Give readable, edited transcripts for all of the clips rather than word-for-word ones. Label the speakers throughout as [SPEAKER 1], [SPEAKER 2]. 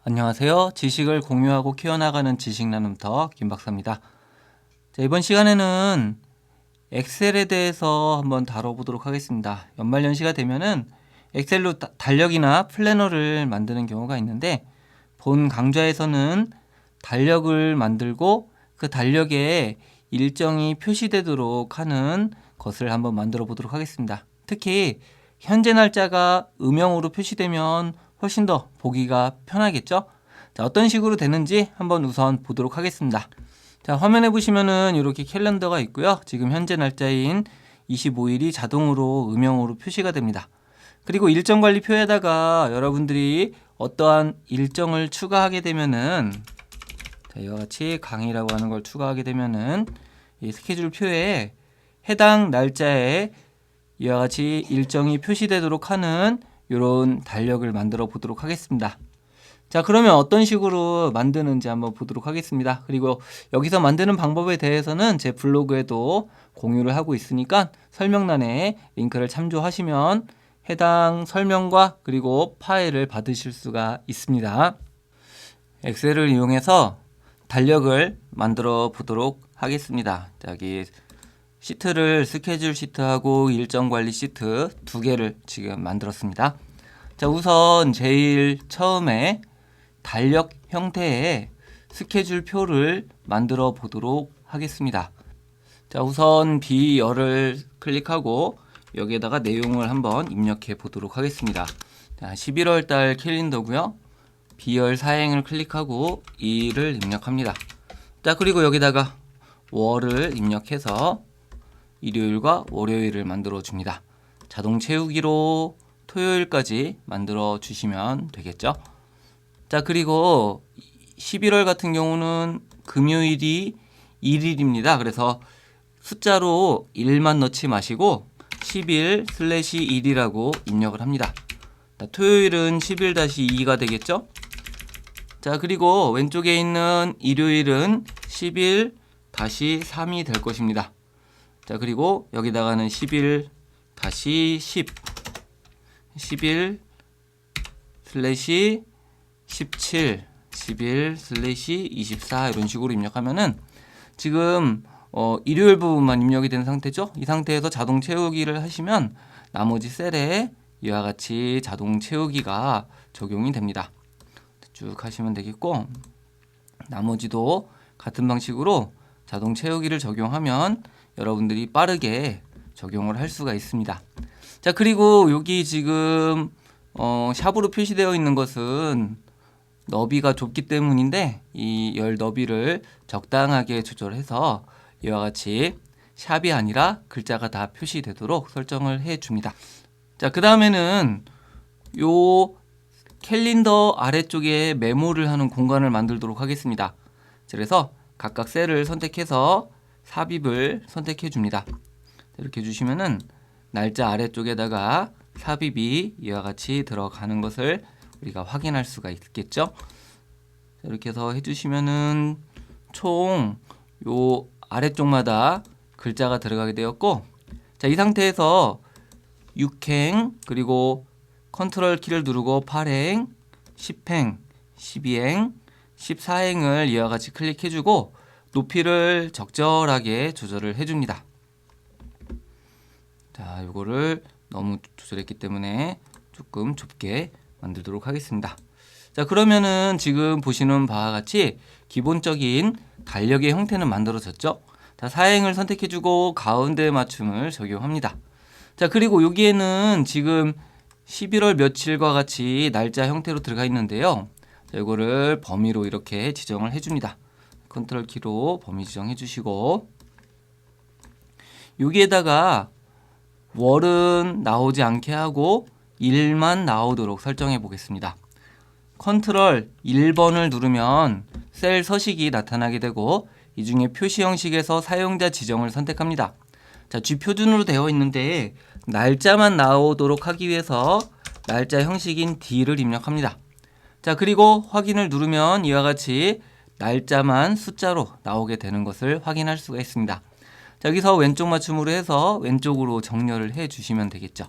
[SPEAKER 1] 안녕하세요. 지식을 공유하고 키워나가는 지식나눔터 김박사입니다. 자, 이번 시간에는 엑셀에 대해서 한번 다뤄보도록 하겠습니다. 연말연시가 되면은 엑셀로 달력이나 플래너를 만드는 경우가 있는데, 본 강좌에서는 달력을 만들고 그 달력에 일정이 표시되도록 하는 것을 한번 만들어 보도록 하겠습니다. 특히 현재 날짜가 음영으로 표시되면 훨씬 더 보기가 편하겠죠? 자, 어떤 식으로 되는지 한번 우선 보도록 하겠습니다. 자, 화면에 보시면은 이렇게 캘린더가 있고요. 지금 현재 날짜인 25일이 자동으로 음영으로 표시가 됩니다. 그리고 일정 관리표에다가 여러분들이 어떠한 일정을 추가하게 되면은, 자, 이와 같이 강의라고 하는 걸 추가하게 되면은 이 스케줄 표에 해당 날짜에 이와 같이 일정이 표시되도록 하는 이런 달력을 만들어 보도록 하겠습니다. 자, 그러면 어떤 식으로 만드는지 한번 보도록 하겠습니다. 그리고 여기서 만드는 방법에 대해서는 제 블로그에도 공유를 하고 있으니까 설명란에 링크를 참조하시면 해당 설명과 그리고 파일을 받으실 수가 있습니다. 엑셀을 이용해서 달력을 만들어 보도록 하겠습니다. 자, 여기 시트를 스케줄 시트하고 일정 관리 시트 두 개를 지금 만들었습니다. 자, 우선 제일 처음에 달력 형태의 스케줄 표를 만들어 보도록 하겠습니다. 자, 우선 B10을 클릭하고 여기에다가 내용을 한번 입력해 보도록 하겠습니다. 자, 11월 달 캘린더고요. B열 사행을 클릭하고 2를 입력합니다. 자, 그리고 여기다가 월을 입력해서 일요일과 월요일을 만들어 줍니다. 자동 채우기로 토요일까지 만들어 주시면 되겠죠. 자, 그리고 11월 같은 경우는 금요일이 1일입니다. 그래서 숫자로 1만 넣지 마시고 11/1이라고 입력을 합니다. 자, 토요일은 11-2가 되겠죠. 자, 그리고 왼쪽에 있는 일요일은 11-3이 될 것입니다. 자, 그리고 여기다가는 11-10, 11/17, 11/24 이런 식으로 입력하면은 지금 일요일 부분만 입력이 된 상태죠. 이 상태에서 자동 채우기를 하시면 나머지 셀에 이와 같이 자동 채우기가 적용이 됩니다. 쭉 하시면 되겠고, 나머지도 같은 방식으로 자동 채우기를 적용하면 여러분들이 빠르게 적용을 할 수가 있습니다. 자, 그리고 여기 지금 샵으로 표시되어 있는 것은 너비가 좁기 때문인데, 이 열 너비를 적당하게 조절해서 이와 같이 샵이 아니라 글자가 다 표시되도록 설정을 해 줍니다. 자, 그 다음에는 요 캘린더 아래쪽에 메모를 하는 공간을 만들도록 하겠습니다. 그래서 각각 셀을 선택해서 삽입을 선택해 줍니다. 이렇게 해주시면은 날짜 아래쪽에다가 삽입이 이와 같이 들어가는 것을 우리가 확인할 수가 있겠죠. 이렇게 해서 해주시면은 총 요 아래쪽마다 글자가 들어가게 되었고, 자, 이 상태에서 6행 그리고 컨트롤 키를 누르고 8행, 10행, 12행, 14행을 이와 같이 클릭해주고 높이를 적절하게 조절을 해줍니다. 자, 요거를 너무 조절했기 때문에 조금 좁게 만들도록 하겠습니다. 자, 그러면은 지금 보시는 바와 같이 기본적인 달력의 형태는 만들어졌죠. 자, 사행을 선택해주고 가운데 맞춤을 적용합니다. 자, 그리고 여기에는 지금 11월 며칠과 같이 날짜 형태로 들어가 있는데요. 자, 이거를 범위로 이렇게 지정을 해줍니다. 컨트롤 키로 범위 지정해 주시고, 여기에다가 월은 나오지 않게 하고 일만 나오도록 설정해 보겠습니다. 컨트롤 1번을 누르면 셀 서식이 나타나게 되고, 이 중에 표시 형식에서 사용자 지정을 선택합니다. 자, G표준으로 되어 있는데 날짜만 나오도록 하기 위해서 날짜 형식인 D를 입력합니다. 자, 그리고 확인을 누르면 이와 같이 날짜만 숫자로 나오게 되는 것을 확인할 수가 있습니다. 자, 여기서 왼쪽 맞춤으로 해서 왼쪽으로 정렬을 해 주시면 되겠죠.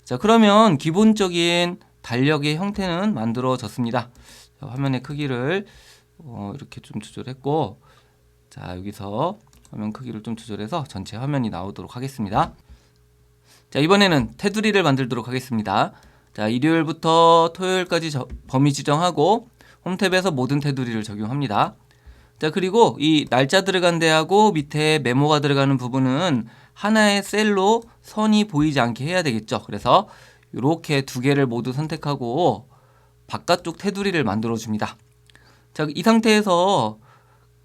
[SPEAKER 1] 자, 그러면 기본적인 달력의 형태는 만들어졌습니다. 화면의 크기를 이렇게 좀 조절했고, 자, 여기서 화면 크기를 좀 조절해서 전체 화면이 나오도록 하겠습니다. 자, 이번에는 테두리를 만들도록 하겠습니다. 자, 일요일부터 토요일까지 범위 지정하고 홈탭에서 모든 테두리를 적용합니다. 자, 그리고 이 날짜 들어간 데하고 밑에 메모가 들어가는 부분은 하나의 셀로 선이 보이지 않게 해야 되겠죠. 그래서 이렇게 두 개를 모두 선택하고 바깥쪽 테두리를 만들어 줍니다. 자, 이 상태에서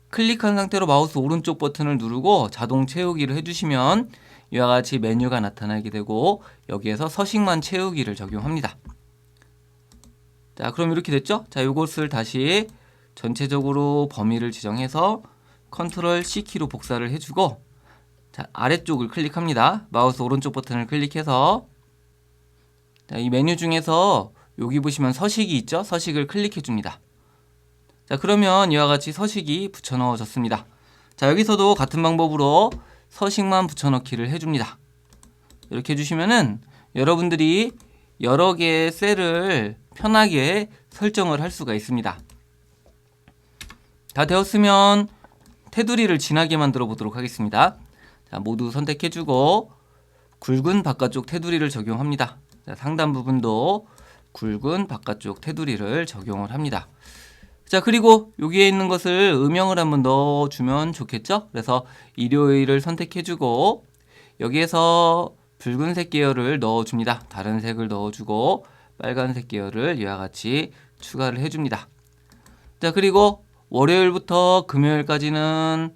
[SPEAKER 1] 클릭한 상태로 마우스 오른쪽 버튼을 누르고 자동 채우기를 해주시면 이와 같이 메뉴가 나타나게 되고 여기에서 서식만 채우기를 적용합니다. 자, 그럼 이렇게 됐죠? 자, 이것을 다시 전체적으로 범위를 지정해서 컨트롤 C키로 복사를 해주고, 자, 아래쪽을 클릭합니다. 마우스 오른쪽 버튼을 클릭해서, 자, 이 메뉴 중에서 여기 보시면 서식이 있죠? 서식을 클릭해 줍니다. 자, 그러면 이와 같이 서식이 붙여 넣어졌습니다. 자, 여기서도 같은 방법으로 서식만 붙여넣기를 해줍니다. 이렇게 해주시면은 여러분들이 여러 개의 셀을 편하게 설정을 할 수가 있습니다. 다 되었으면 테두리를 진하게 만들어 보도록 하겠습니다. 자, 모두 선택해주고 굵은 바깥쪽 테두리를 적용합니다. 자, 상단 부분도 굵은 바깥쪽 테두리를 적용을 합니다. 자, 그리고 여기에 있는 것을 음영을 한번 넣어주면 좋겠죠? 그래서 일요일을 선택해주고 여기에서 붉은색 계열을 넣어줍니다. 다른 색을 넣어주고 빨간색 계열을 이와 같이 추가를 해줍니다. 자, 그리고 월요일부터 금요일까지는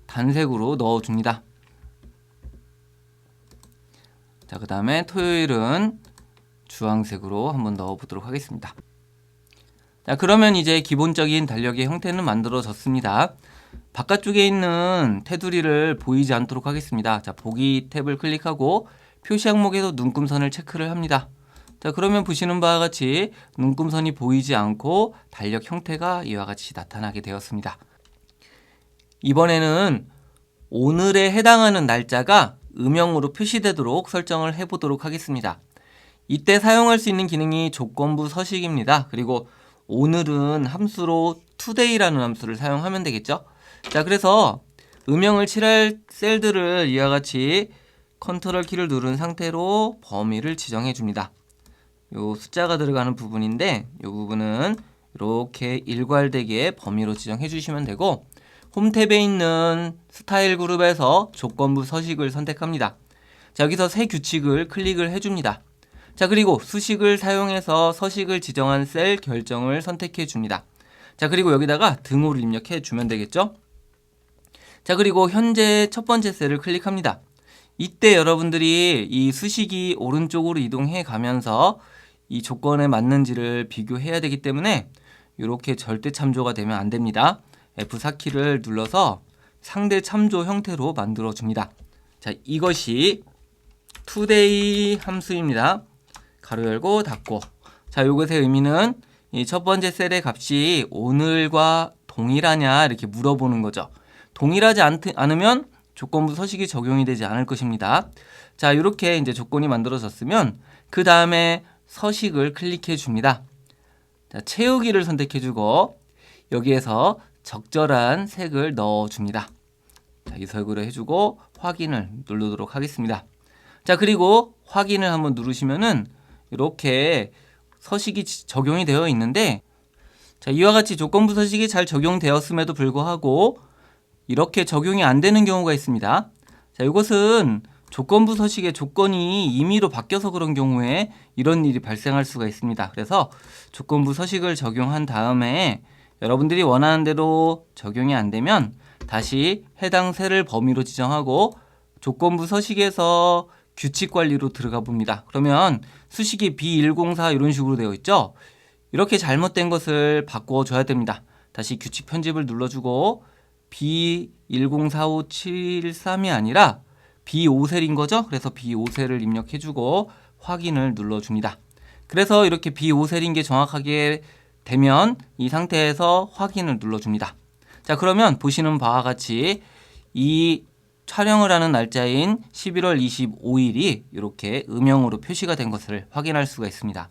[SPEAKER 1] 단색으로 넣어줍니다. 자, 그 다음에 토요일은 주황색으로 한번 넣어보도록 하겠습니다. 자, 그러면 이제 기본적인 달력의 형태는 만들어졌습니다. 바깥쪽에 있는 테두리를 보이지 않도록 하겠습니다. 자, 보기 탭을 클릭하고 표시 항목에서 눈금선을 체크를 합니다. 자, 그러면 보시는 바와 같이 눈금선이 보이지 않고 달력 형태가 이와 같이 나타나게 되었습니다. 이번에는 오늘에 해당하는 날짜가 음영으로 표시되도록 설정을 해보도록 하겠습니다. 이때 사용할 수 있는 기능이 조건부 서식입니다. 그리고 오늘은 함수로 today라는 함수를 사용하면 되겠죠. 자, 그래서 음영을 칠할 셀들을 이와 같이 컨트롤 키를 누른 상태로 범위를 지정해 줍니다. 요 숫자가 들어가는 부분인데 이 부분은 이렇게 일괄되게 범위로 지정해 주시면 되고, 홈탭에 있는 스타일 그룹에서 조건부 서식을 선택합니다. 자, 여기서 새 규칙을 클릭을 해줍니다. 자, 그리고 수식을 사용해서 서식을 지정한 셀 결정을 선택해 줍니다. 자, 그리고 여기다가 등호를 입력해 주면 되겠죠. 자, 그리고 현재 첫 번째 셀을 클릭합니다. 이때 여러분들이 이 수식이 오른쪽으로 이동해 가면서 이 조건에 맞는지를 비교해야 되기 때문에 이렇게 절대 참조가 되면 안 됩니다. F4키를 눌러서 상대 참조 형태로 만들어 줍니다. 자, 이것이 today 함수입니다. 가로 열고 닫고. 자, 이것의 의미는 이 첫 번째 셀의 값이 오늘과 동일하냐 이렇게 물어보는 거죠. 동일하지 않으면 조건부 서식이 적용이 되지 않을 것입니다. 자, 이렇게 이제 조건이 만들어졌으면 그 다음에 서식을 클릭해 줍니다. 자, 채우기를 선택해 주고 여기에서 적절한 색을 넣어 줍니다. 자, 이 색으로 해주고 확인을 누르도록 하겠습니다. 자, 그리고 확인을 한번 누르시면은 이렇게 서식이 적용이 되어 있는데, 자, 이와 같이 조건부 서식이 잘 적용되었음에도 불구하고 이렇게 적용이 안 되는 경우가 있습니다. 자, 이것은 조건부 서식의 조건이 임의로 바뀌어서 그런 경우에 이런 일이 발생할 수가 있습니다. 그래서 조건부 서식을 적용한 다음에 여러분들이 원하는 대로 적용이 안 되면 다시 해당 셀을 범위로 지정하고 조건부 서식에서 규칙 관리로 들어가 봅니다. 그러면 수식이 B104 이런 식으로 되어 있죠. 이렇게 잘못된 것을 바꿔 줘야 됩니다. 다시 규칙 편집을 눌러주고 B1045713이 아니라 B5셀인 거죠. 그래서 B5셀을 입력해주고 확인을 눌러줍니다. 그래서 이렇게 B5셀인 게 정확하게 되면 이 상태에서 확인을 눌러줍니다. 자, 그러면 보시는 바와 같이 이 촬영을 하는 날짜인 11월 25일이 이렇게 음영으로 표시가 된 것을 확인할 수가 있습니다.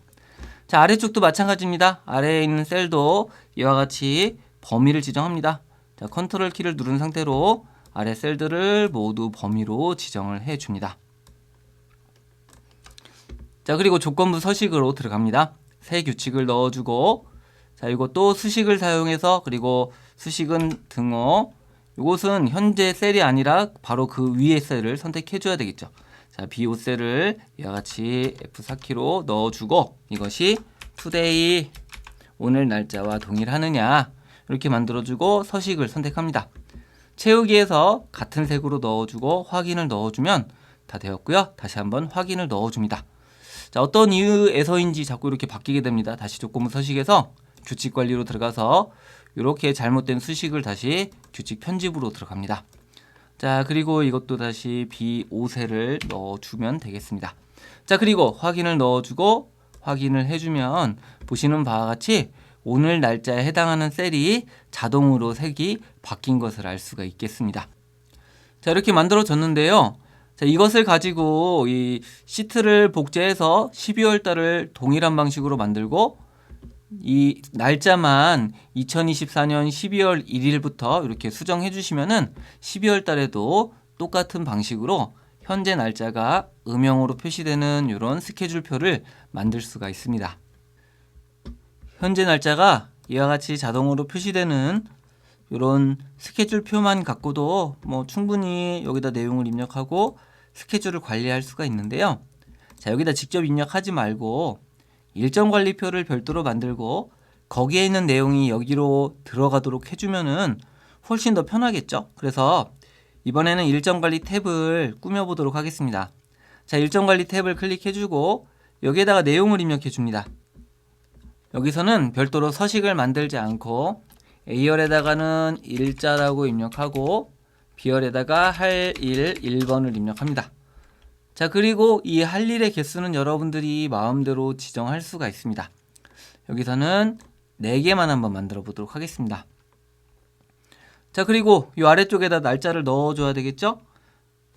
[SPEAKER 1] 자, 아래쪽도 마찬가지입니다. 아래에 있는 셀도 이와 같이 범위를 지정합니다. 자, 컨트롤 키를 누른 상태로 아래 셀들을 모두 범위로 지정을 해줍니다. 자, 그리고 조건부 서식으로 들어갑니다. 새 규칙을 넣어주고, 자, 이것도 수식을 사용해서, 그리고 수식은 등호, 이것은 현재 셀이 아니라 바로 그 위에 셀을 선택해 줘야 되겠죠. 자, B5 셀을 이와 같이 F4키로 넣어주고, 이것이 today, 오늘 날짜와 동일하느냐, 이렇게 만들어주고 서식을 선택합니다. 채우기에서 같은 색으로 넣어주고 확인을 넣어주면 다 되었고요. 다시 한번 확인을 넣어줍니다. 자, 어떤 이유에서인지 자꾸 이렇게 바뀌게 됩니다. 다시 조건부 서식에서 규칙 관리로 들어가서 이렇게 잘못된 수식을 다시 규칙 편집으로 들어갑니다. 자, 그리고 이것도 다시 B5셀을 넣어주면 되겠습니다. 자, 그리고 확인을 넣어주고 확인을 해주면 보시는 바와 같이 오늘 날짜에 해당하는 셀이 자동으로 색이 바뀐 것을 알 수가 있겠습니다. 자, 이렇게 만들어졌는데요. 자, 이것을 가지고 이 시트를 복제해서 12월 달을 동일한 방식으로 만들고 이 날짜만 2024년 12월 1일부터 이렇게 수정해 주시면은 12월 달에도 똑같은 방식으로 현재 날짜가 음영으로 표시되는 이런 스케줄표를 만들 수가 있습니다. 현재 날짜가 이와 같이 자동으로 표시되는 이런 스케줄표만 갖고도 뭐 충분히 여기다 내용을 입력하고 스케줄을 관리할 수가 있는데요. 자, 여기다 직접 입력하지 말고 일정 관리표를 별도로 만들고 거기에 있는 내용이 여기로 들어가도록 해주면은 훨씬 더 편하겠죠. 그래서 이번에는 일정 관리 탭을 꾸며보도록 하겠습니다. 자, 일정 관리 탭을 클릭해주고 여기에다가 내용을 입력해 줍니다. 여기서는 별도로 서식을 만들지 않고 A열에다가는 일자라고 입력하고 B열에다가 할 일 1번을 입력합니다. 자, 그리고 이 할 일의 개수는 여러분들이 마음대로 지정할 수가 있습니다. 여기서는 4개만 한번 만들어 보도록 하겠습니다. 자, 그리고 이 아래쪽에다 날짜를 넣어줘야 되겠죠?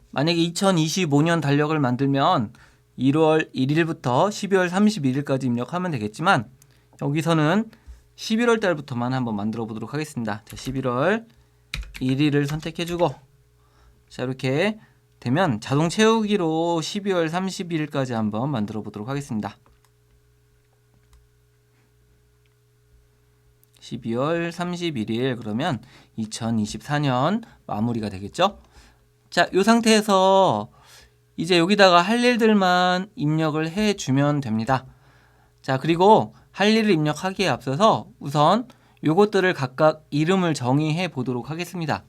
[SPEAKER 1] 만약에 2025년 달력을 만들면 1월 1일부터 12월 31일까지 입력하면 되겠지만 여기서는 11월 달부터만 한번 만들어 보도록 하겠습니다. 자, 11월 1일을 선택해주고 자, 이렇게 되면 자동 채우기로 12월 31일까지 한번 만들어 보도록 하겠습니다. 12월 31일 그러면 2024년 마무리가 되겠죠? 자, 이 상태에서 이제 여기다가 할 일들만 입력을 해주면 됩니다. 자, 그리고 할 일을 입력하기에 앞서서 우선 요것들을 각각 이름을 정의해 보도록 하겠습니다.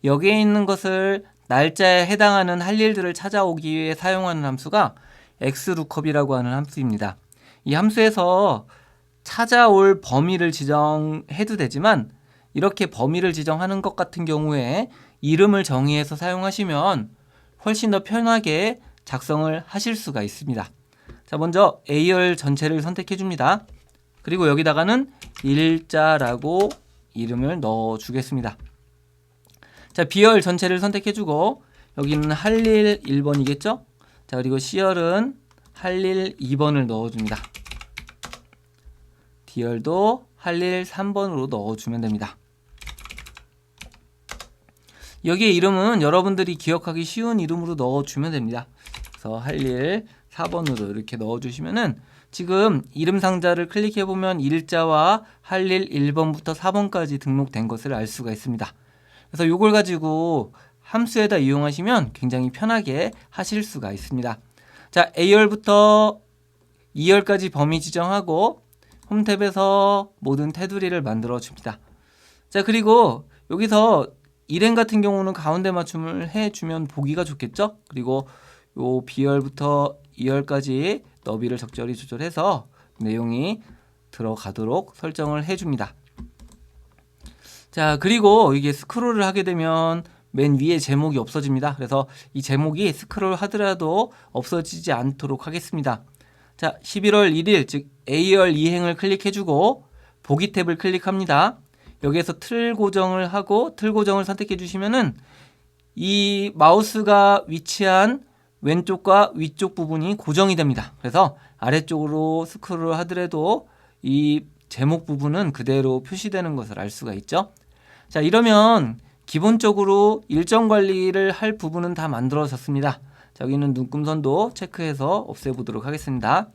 [SPEAKER 1] 여기에 있는 것을 날짜에 해당하는 할 일들을 찾아오기 위해 사용하는 함수가 xlookup이라고 하는 함수입니다. 이 함수에서 찾아올 범위를 지정해도 되지만 이렇게 범위를 지정하는 것 같은 경우에 이름을 정의해서 사용하시면 훨씬 더 편하게 작성을 하실 수가 있습니다. 자, 먼저 A열 전체를 선택해 줍니다. 그리고 여기다가는 일자라고 이름을 넣어 주겠습니다. 자, B열 전체를 선택해 주고 여기는 할 일 1번이겠죠? 자, 그리고 C열은 할 일 2번을 넣어 줍니다. D열도 할 일 3번으로 넣어 주면 됩니다. 여기에 이름은 여러분들이 기억하기 쉬운 이름으로 넣어 주면 됩니다. 그래서 할 일 4번으로 이렇게 넣어 주시면은 지금 이름 상자를 클릭해 보면 일자와 할 일 1번부터 4번까지 등록된 것을 알 수가 있습니다. 그래서 이걸 가지고 함수에다 이용하시면 굉장히 편하게 하실 수가 있습니다. 자, A열부터 2열까지 범위 지정하고 홈 탭에서 모든 테두리를 만들어 줍니다. 자, 그리고 여기서 일행 같은 경우는 가운데 맞춤을 해주면 보기가 좋겠죠? 그리고 요 B열부터 2열까지 너비를 적절히 조절해서 내용이 들어가도록 설정을 해줍니다. 자, 그리고 이게 스크롤을 하게 되면 맨 위에 제목이 없어집니다. 그래서 이 제목이 스크롤 하더라도 없어지지 않도록 하겠습니다. 자, 11월 1일 즉 A열 2행을 클릭해주고 보기 탭을 클릭합니다. 여기에서 틀 고정을 하고 틀 고정을 선택해 주시면은 이 마우스가 위치한 왼쪽과 위쪽 부분이 고정이 됩니다. 그래서 아래쪽으로 스크롤을 하더라도 이 제목 부분은 그대로 표시되는 것을 알 수가 있죠. 자, 이러면 기본적으로 일정 관리를 할 부분은 다 만들어졌습니다. 자, 여기는 눈금선도 체크해서 없애보도록 하겠습니다.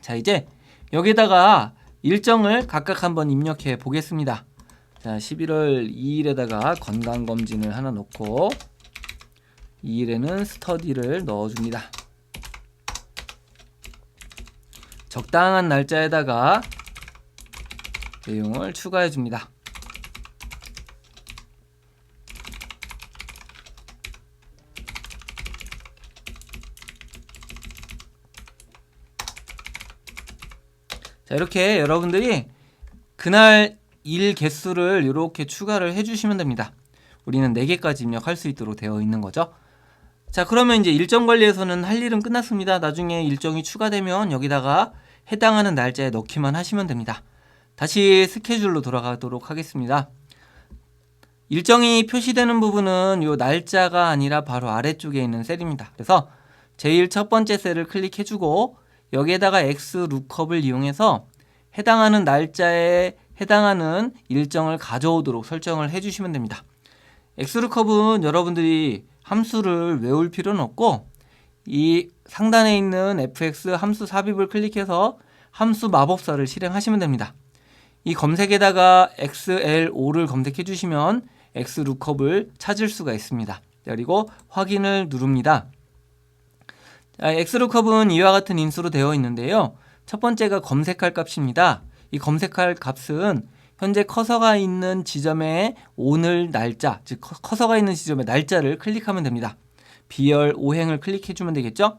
[SPEAKER 1] 자, 이제 여기다가 일정을 각각 한번 입력해 보겠습니다. 자, 11월 2일에다가 건강검진을 하나 넣고 2일에는 스터디를 넣어줍니다. 적당한 날짜에다가 내용을 추가해 줍니다. 자, 이렇게 여러분들이 그날 일 개수를 이렇게 추가를 해주시면 됩니다. 우리는 4개까지 입력할 수 있도록 되어 있는 거죠. 자, 그러면 이제 일정 관리에서는 할 일은 끝났습니다. 나중에 일정이 추가되면 여기다가 해당하는 날짜에 넣기만 하시면 됩니다. 다시 스케줄로 돌아가도록 하겠습니다. 일정이 표시되는 부분은 이 날짜가 아니라 바로 아래쪽에 있는 셀입니다. 그래서 제일 첫 번째 셀을 클릭해주고 여기에다가 X룩업을 이용해서 해당하는 날짜에 해당하는 일정을 가져오도록 설정을 해주시면 됩니다. X룩업은 여러분들이 함수를 외울 필요는 없고 이 상단에 있는 fx 함수 삽입을 클릭해서 함수 마법사를 실행하시면 됩니다. 이 검색에다가 XL5를 검색해 주시면 X룩업을 찾을 수가 있습니다. 그리고 확인을 누릅니다. X룩업은 이와 같은 인수로 되어 있는데요. 첫 번째가 검색할 값입니다. 이 검색할 값은 현재 커서가 있는 지점에 오늘 날짜, 즉 커서가 있는 지점에 날짜를 클릭하면 됩니다. 비열 5행을 클릭해주면 되겠죠?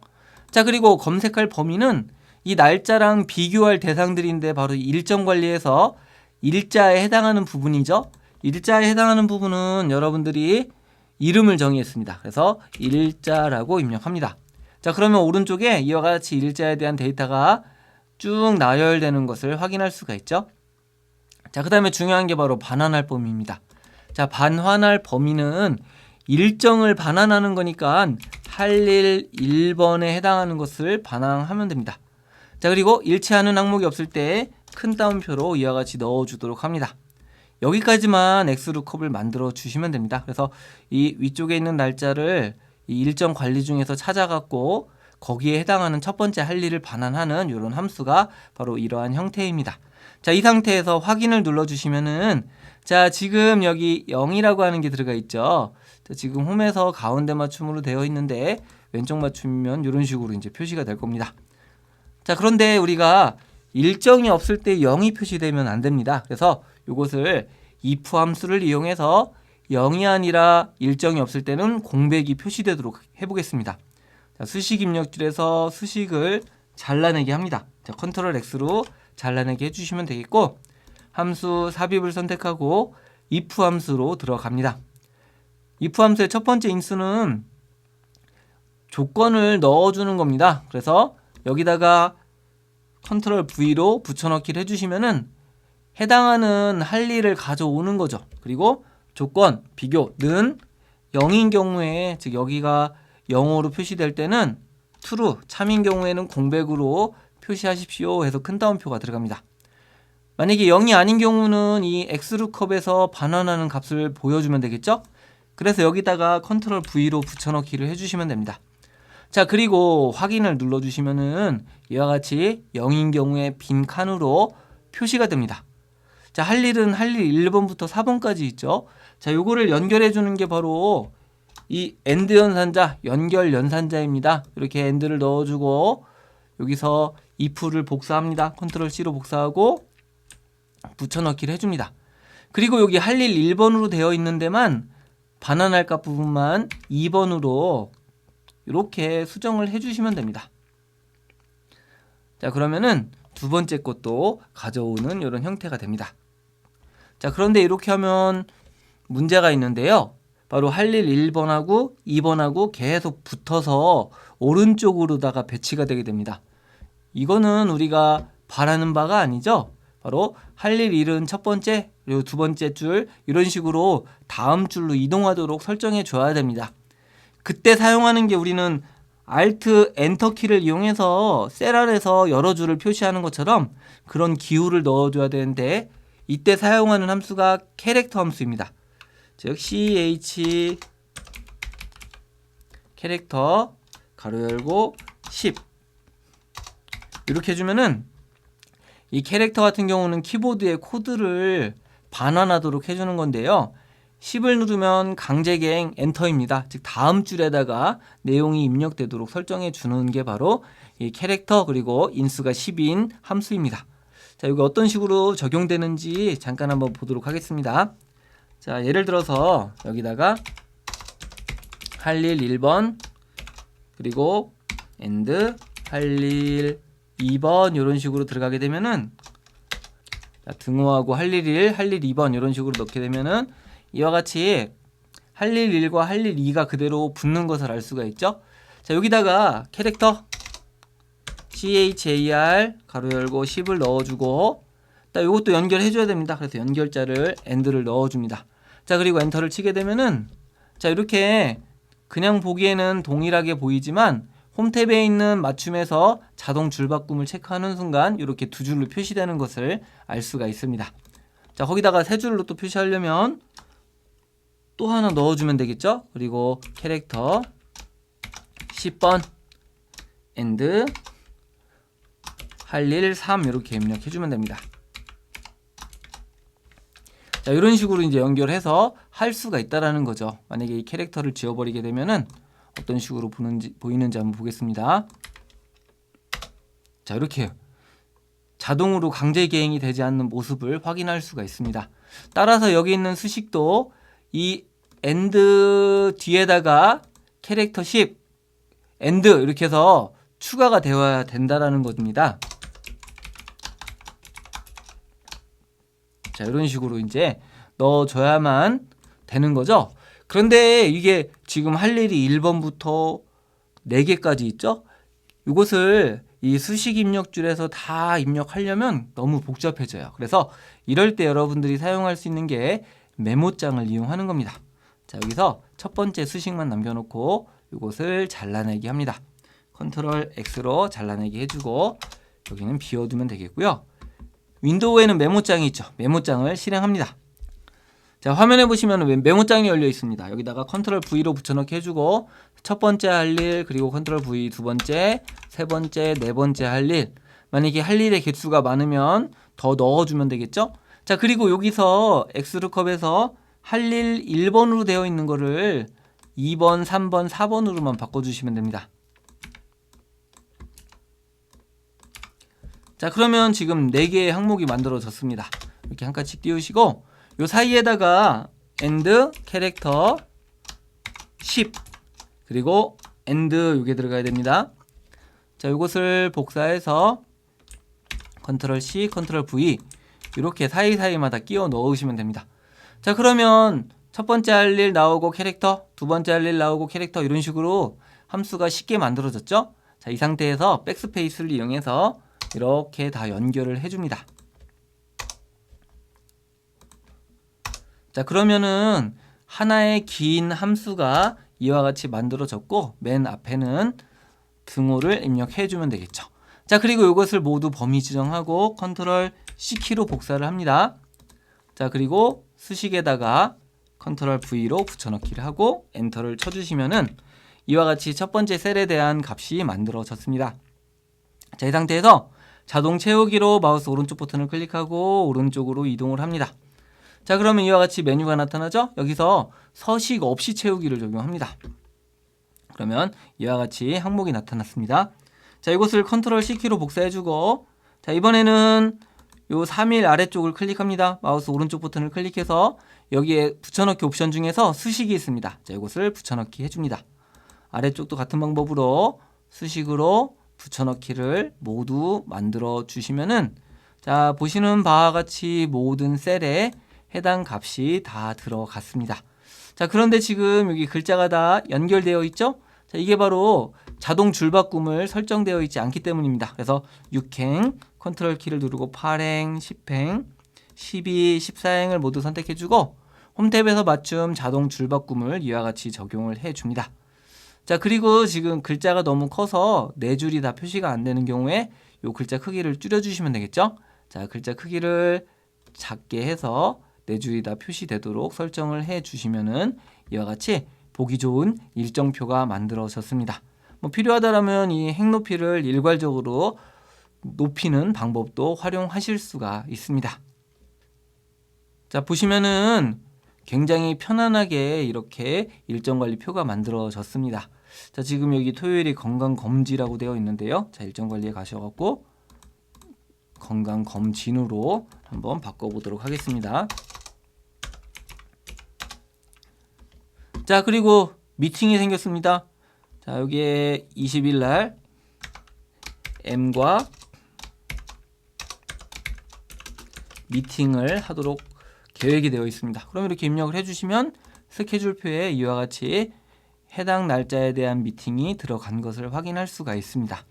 [SPEAKER 1] 자, 그리고 검색할 범위는 이 날짜랑 비교할 대상들인데 바로 일정 관리에서 일자에 해당하는 부분이죠. 일자에 해당하는 부분은 여러분들이 이름을 정의했습니다. 그래서 일자라고 입력합니다. 자, 그러면 오른쪽에 이와 같이 일자에 대한 데이터가 쭉 나열되는 것을 확인할 수가 있죠. 자, 그 다음에 중요한 게 바로 반환할 범위입니다. 자, 반환할 범위는 일정을 반환하는 거니까 할 일 1번에 해당하는 것을 반환하면 됩니다. 자, 그리고 일치하는 항목이 없을 때 큰 따옴표로 이와 같이 넣어주도록 합니다. 여기까지만 X룩업을 만들어 주시면 됩니다. 그래서 이 위쪽에 있는 날짜를 이 일정 관리 중에서 찾아갖고 거기에 해당하는 첫 번째 할 일을 반환하는 이런 함수가 바로 이러한 형태입니다. 자, 이 상태에서 확인을 눌러주시면은 자, 지금 여기 0이라고 하는 게 들어가 있죠. 자, 지금 홈에서 가운데 맞춤으로 되어 있는데 왼쪽 맞춤이면 이런 식으로 이제 표시가 될 겁니다. 자, 그런데 우리가 일정이 없을 때 0이 표시되면 안 됩니다. 그래서 이것을 if 함수를 이용해서 0이 아니라 일정이 없을 때는 공백이 표시되도록 해보겠습니다. 자, 수식 입력줄에서 수식을 잘라내게 합니다. 자, 컨트롤 X로 잘라내게 해주시면 되겠고 함수 삽입을 선택하고 if 함수로 들어갑니다. if 함수의 첫 번째 인수는 조건을 넣어주는 겁니다. 그래서 여기다가 컨트롤 V로 붙여넣기를 해주시면은 해당하는 할 일을 가져오는 거죠. 그리고 조건, 비교는 0인 경우에, 즉 여기가 0으로 표시될 때는 true, 참인 경우에는 공백으로 표시하십시오 해서 큰 따옴표가 들어갑니다. 만약에 0이 아닌 경우는 이 X룩업에서 반환하는 값을 보여주면 되겠죠? 그래서 여기다가 컨트롤 V로 붙여넣기를 해주시면 됩니다. 자, 그리고 확인을 눌러주시면은 이와 같이 0인 경우에 빈 칸으로 표시가 됩니다. 자, 할 일은 할 일 1번부터 4번까지 있죠. 자, 요거를 연결해 주는 게 바로 이 AND 연산자, 연결 연산자입니다. 이렇게 AND를 넣어주고 여기서 if를 복사합니다. 컨트롤 C로 복사하고 붙여넣기를 해줍니다. 그리고 여기 할 일 1번으로 되어 있는 데만 반환할 값 부분만 2번으로 이렇게 수정을 해주시면 됩니다. 자, 그러면은 두 번째 것도 가져오는 이런 형태가 됩니다. 자, 그런데 이렇게 하면 문제가 있는데요. 바로 할 일 1번하고 2번하고 계속 붙어서 오른쪽으로다가 배치가 되게 됩니다. 이거는 우리가 바라는 바가 아니죠. 바로 할 일 1은 첫 번째, 그리고 두 번째 줄 이런 식으로 다음 줄로 이동하도록 설정해 줘야 됩니다. 그때 사용하는 게 우리는 Alt 엔터 키를 이용해서 셀 안에서 여러 줄을 표시하는 것처럼 그런 기호를 넣어줘야 되는데 이때 사용하는 함수가 캐릭터 함수입니다. 즉 ch 캐릭터 가로 열고 10 이렇게 해주면은 이 캐릭터 같은 경우는 키보드의 코드를 반환하도록 해주는 건데요. 10을 누르면 강제갱 엔터입니다. 즉 다음 줄에다가 내용이 입력되도록 설정해 주는 게 바로 이 캐릭터 그리고 인수가 10인 함수입니다. 자, 여기 어떤 식으로 적용되는지 잠깐 한번 보도록 하겠습니다. 자, 예를 들어서 여기다가 할 일 1번 그리고 and 할 일 2번 이런 식으로 들어가게 되면은 자, 등호하고 할 일 1, 할 일 2번 이런 식으로 넣게 되면은 이와 같이 할 일 1과 할 일 2가 그대로 붙는 것을 알 수가 있죠. 자, 여기다가 캐릭터 char 가로 열고 10을 넣어주고 딱 이것도 연결해 줘야 됩니다. 그래서 연결자를 and를 넣어줍니다. 자, 그리고 엔터를 치게 되면은 자, 이렇게 그냥 보기에는 동일하게 보이지만 홈탭에 있는 맞춤에서 자동 줄바꿈을 체크하는 순간 이렇게 두 줄로 표시되는 것을 알 수가 있습니다. 자, 거기다가 세 줄로 또 표시하려면 또 하나 넣어주면 되겠죠. 그리고 캐릭터 10번 and 할 일 3 이렇게 입력해주면 됩니다. 자, 이런 식으로 이제 연결해서 할 수가 있다라는 거죠. 만약에 이 캐릭터를 지워버리게 되면은 어떤 식으로 보이는지 한번 보겠습니다. 자, 이렇게 자동으로 강제 개행이 되지 않는 모습을 확인할 수가 있습니다. 따라서 여기 있는 수식도 이 and 뒤에다가 캐릭터 10 and 이렇게 해서 추가가 되어야 된다라는 겁니다. 자, 이런 식으로 이제 넣어줘야만 되는 거죠. 그런데 이게 지금 할 일이 1번부터 4개까지 있죠? 이것을 이 수식 입력줄에서 다 입력하려면 너무 복잡해져요. 그래서 이럴 때 여러분들이 사용할 수 있는 게 메모장을 이용하는 겁니다. 자, 여기서 첫 번째 수식만 남겨놓고 이것을 잘라내기 합니다. 컨트롤 X로 잘라내기 해주고 여기는 비워두면 되겠고요. 윈도우에는 메모장이 있죠. 메모장을 실행합니다. 자, 화면에 보시면 메모장이 열려 있습니다. 여기다가 컨트롤 V로 붙여넣기 해주고 첫 번째 할 일 그리고 컨트롤 V 두 번째, 세 번째, 네 번째 할 일. 만약에 할 일의 개수가 많으면 더 넣어주면 되겠죠. 자, 그리고 여기서 엑스루컵에서 할 일 1번으로 되어 있는 거를 2번, 3번, 4번으로만 바꿔주시면 됩니다. 자, 그러면 지금 4개의 항목이 만들어졌습니다. 이렇게 한 칸씩 띄우시고 요 사이에다가 and 캐릭터 10 그리고 and 요게 들어가야 됩니다. 자, 요것을 복사해서 컨트롤 C, 컨트롤 V 이렇게 사이사이마다 끼워 넣으시면 됩니다. 자, 그러면 첫 번째 할 일 나오고 캐릭터, 두 번째 할 일 나오고 캐릭터 이런 식으로 함수가 쉽게 만들어졌죠? 자, 이 상태에서 백스페이스를 이용해서 이렇게 다 연결을 해줍니다. 자, 그러면은 하나의 긴 함수가 이와 같이 만들어졌고 맨 앞에는 등호를 입력해주면 되겠죠. 자, 그리고 이것을 모두 범위 지정하고 컨트롤 C키로 복사를 합니다. 자, 그리고 수식에다가 컨트롤 V로 붙여넣기를 하고 엔터를 쳐주시면은 이와 같이 첫 번째 셀에 대한 값이 만들어졌습니다. 자, 이 상태에서 자동 채우기로 마우스 오른쪽 버튼을 클릭하고 오른쪽으로 이동을 합니다. 자, 그러면 이와 같이 메뉴가 나타나죠? 여기서 서식 없이 채우기를 적용합니다. 그러면 이와 같이 항목이 나타났습니다. 자, 이것을 컨트롤 C키로 복사해주고 자, 이번에는 요 3일 아래쪽을 클릭합니다. 마우스 오른쪽 버튼을 클릭해서 여기에 붙여넣기 옵션 중에서 수식이 있습니다. 자, 이것을 붙여넣기 해줍니다. 아래쪽도 같은 방법으로 수식으로 붙여넣기를 모두 만들어 주시면은 자, 보시는 바와 같이 모든 셀에 해당 값이 다 들어갔습니다. 자, 그런데 지금 여기 글자가 다 연결되어 있죠? 자, 이게 바로 자동 줄바꿈을 설정되어 있지 않기 때문입니다. 그래서 6행 컨트롤 키를 누르고 8행, 10행, 12, 14행을 모두 선택해주고 홈탭에서 맞춤 자동 줄바꿈을 이와 같이 적용을 해줍니다. 자, 그리고 지금 글자가 너무 커서 네 줄이 다 표시가 안 되는 경우에 요 글자 크기를 줄여주시면 되겠죠. 자, 글자 크기를 작게 해서 네 줄이 다 표시되도록 설정을 해 주시면은 이와 같이 보기 좋은 일정표가 만들어졌습니다. 뭐 필요하다라면 이 행 높이를 일괄적으로 높이는 방법도 활용하실 수가 있습니다. 자, 보시면은 굉장히 편안하게 이렇게 일정관리표가 만들어졌습니다. 자, 지금 여기 토요일이 건강검지라고 되어 있는데요. 자, 일정관리에 가셔갖고 건강검진으로 한번 바꿔보도록 하겠습니다. 자, 그리고 미팅이 생겼습니다. 자, 여기에 20일 날 M과 미팅을 하도록 계획이 되어 있습니다. 그럼 이렇게 입력을 해주시면 스케줄표에 이와 같이 해당 날짜에 대한 미팅이 들어간 것을 확인할 수가 있습니다.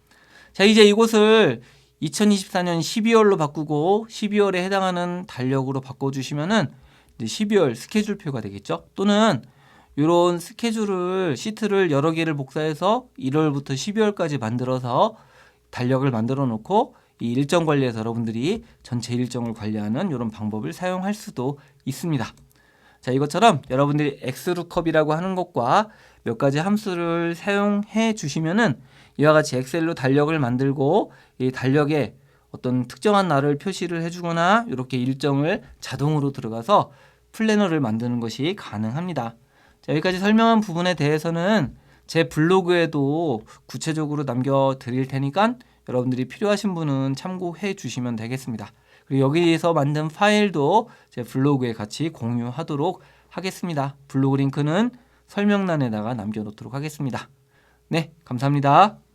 [SPEAKER 1] 자, 이제 이곳을 2024년 12월로 바꾸고 12월에 해당하는 달력으로 바꿔주시면은 이제 12월 스케줄표가 되겠죠. 또는 이런 스케줄을 시트를 여러 개를 복사해서 1월부터 12월까지 만들어서 달력을 만들어 놓고 이 일정 관리에서 여러분들이 전체 일정을 관리하는 이런 방법을 사용할 수도 있습니다. 자, 이것처럼 여러분들이 엑스루컵이라고 하는 것과 몇 가지 함수를 사용해 주시면은 이와 같이 엑셀로 달력을 만들고 이 달력에 어떤 특정한 날을 표시를 해주거나 이렇게 일정을 자동으로 들어가서 플래너를 만드는 것이 가능합니다. 자, 여기까지 설명한 부분에 대해서는 제 블로그에도 구체적으로 남겨드릴 테니까 여러분들이 필요하신 분은 참고해 주시면 되겠습니다. 그리고 여기서 만든 파일도 제 블로그에 같이 공유하도록 하겠습니다. 블로그 링크는 설명란에다가 남겨놓도록 하겠습니다. 네, 감사합니다.